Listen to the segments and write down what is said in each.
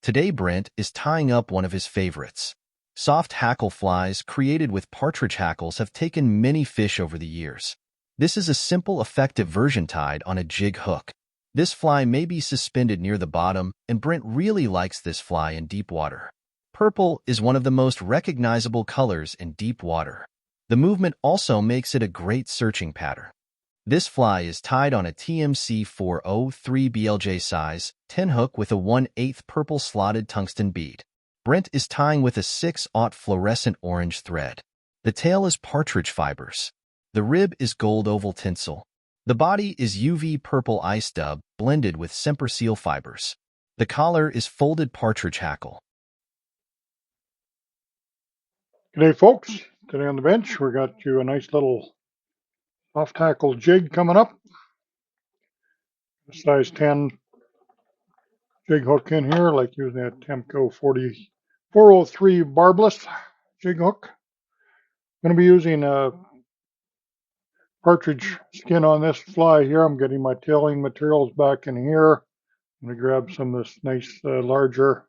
Today Brent is tying up one of his favorites. Soft hackle flies created with partridge hackles have taken many fish over the years. This is a simple, effective version tied on a jig hook. This fly may be suspended near the bottom, and Brent really likes this fly in deep water. Purple is one of the most recognizable colors in deep water. The movement also makes it a great searching pattern. This fly is tied on a TMC 403 BLJ size 10 hook with a 1/8 purple slotted tungsten bead. Brent is tying with a 6/0 fluorescent orange thread. The tail is partridge fibers. The rib is gold oval tinsel. The body is UV purple ice dub blended with semper seal fibers. The collar is folded partridge hackle. G'day folks, today on the bench we got you a nice little soft hackle jig coming up. Size 10 jig hook in here, like using a Temco 403 barbless jig hook. I'm going to be using a partridge skin on this fly here. I'm getting my tailing materials back in here. I'm going to grab some of this nice larger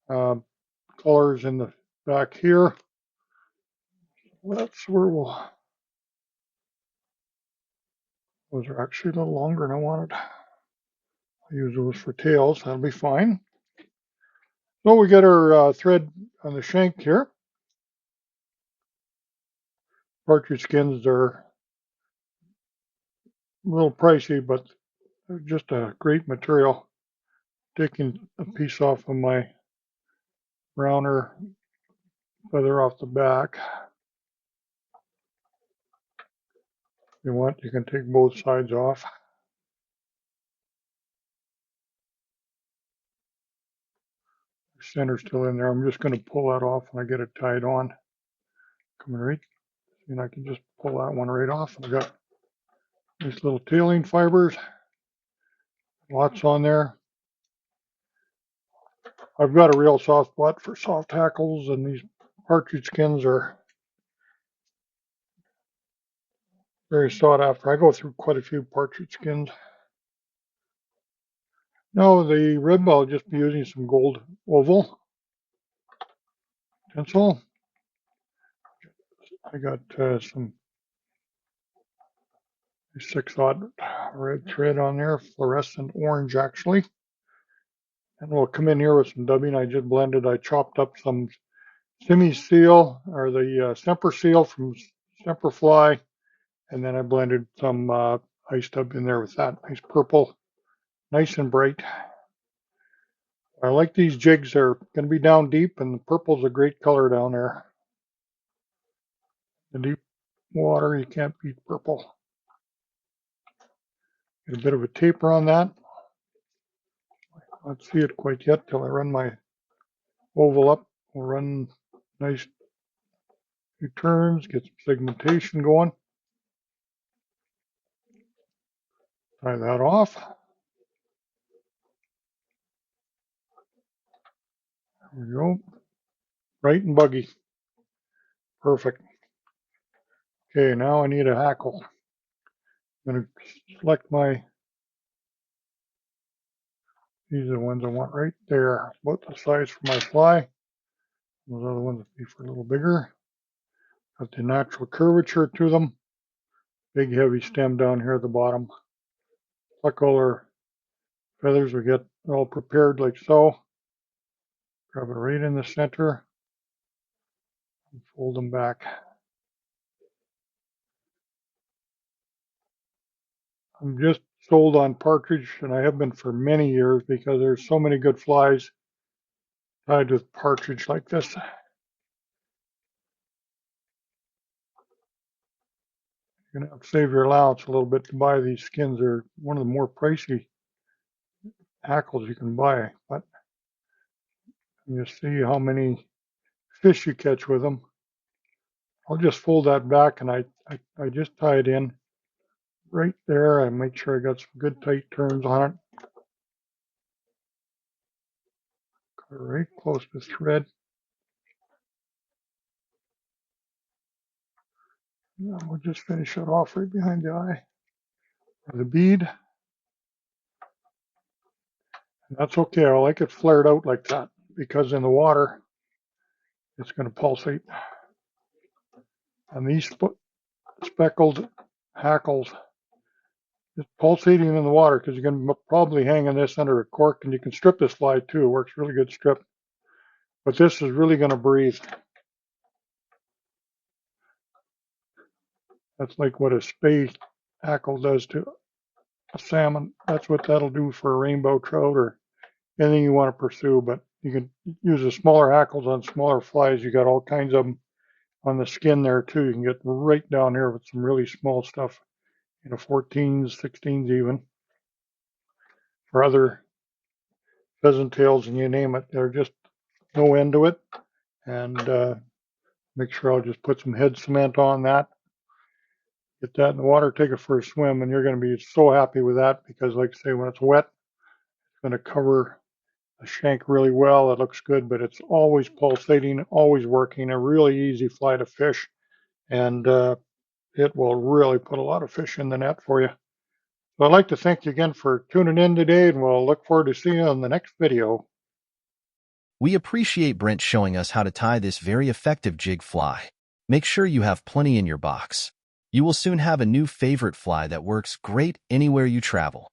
colors in the back here. That's where those are actually a little longer than I wanted. I use those for tails, that'll be fine. So we got our thread on the shank here. Partridge skins are a little pricey, but they're just a great material. Taking a piece off of my browner feather off the back. If you want, you can take both sides off. The center's still in there. I'm just going to pull that off when I get it tied on. Coming right, and I can just pull that one right off. I got these little tailing fibers, lots on there. I've got a real soft spot for soft hackles, and these partridge skins are very sought after. I go through quite a few partridge skins. Now the rib, I'll just be using some gold oval tinsel. I got some 6/0 red thread on there, fluorescent orange actually. And we'll come in here with some dubbing. I chopped up some semi-seal, or the semper seal from semper fly, and then I blended some ice dub in there with that. Nice purple, nice and bright. I like these jigs. They're going to be down deep, and the purple's a great color down there. In deep water, you can't beat purple. Get a bit of a taper on that. Not see it quite yet till I run my oval up. We'll run nice few turns, get some segmentation going. Tie that off. There we go. Right and buggy. Perfect. Okay, now I need a hackle. I'm going to select these are the ones I want right there. About the size for my fly. Those other ones will be for a little bigger. Got the natural curvature to them. Big heavy stem down here at the bottom. Pluck all our feathers. We get all prepared like so. Grab it right in the center. And fold them back. I'm just sold on partridge, and I have been for many years because there's so many good flies tied with partridge like this. You're gonna have to save your allowance a little bit to buy these skins. They're one of the more pricey hackles you can buy, but you see how many fish you catch with them. I'll just fold that back, and I just tie it in right there. I make sure I got some good tight turns on it. Got it right close to thread. And we'll just finish it off right behind the eye. The bead. And that's okay. I like it flared out like that because in the water, it's going to pulsate. And these speckled hackles, it's pulsating in the water because you're going to probably hanging this under a cork, and you can strip this fly too. It works really good strip. But this is really going to breathe. That's like what a spay hackle does to a salmon. That's what that'll do for a rainbow trout or anything you want to pursue. But you can use the smaller hackles on smaller flies. You got all kinds of them on the skin there too. You can get right down here with some really small stuff, 14s, 16s even, for other pheasant tails and you name it. They're just no end to it. And make sure I'll just put some head cement on that. Get that in the water, take it for a swim, and you're going to be so happy with that because, like I say, when it's wet, it's going to cover the shank really well. It looks good, but it's always pulsating, always working. A really easy fly to fish, and it will really put a lot of fish in the net for you. So I'd like to thank you again for tuning in today, and we'll look forward to seeing you on the next video. We appreciate Brent showing us how to tie this very effective jig fly. Make sure you have plenty in your box. You will soon have a new favorite fly that works great anywhere you travel.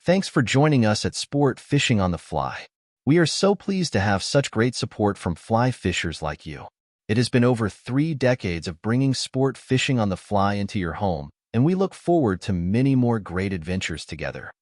Thanks for joining us at Sport Fishing on the Fly. We are so pleased to have such great support from fly fishers like you. It has been over 3 decades of bringing sport fishing on the fly into your home, and we look forward to many more great adventures together.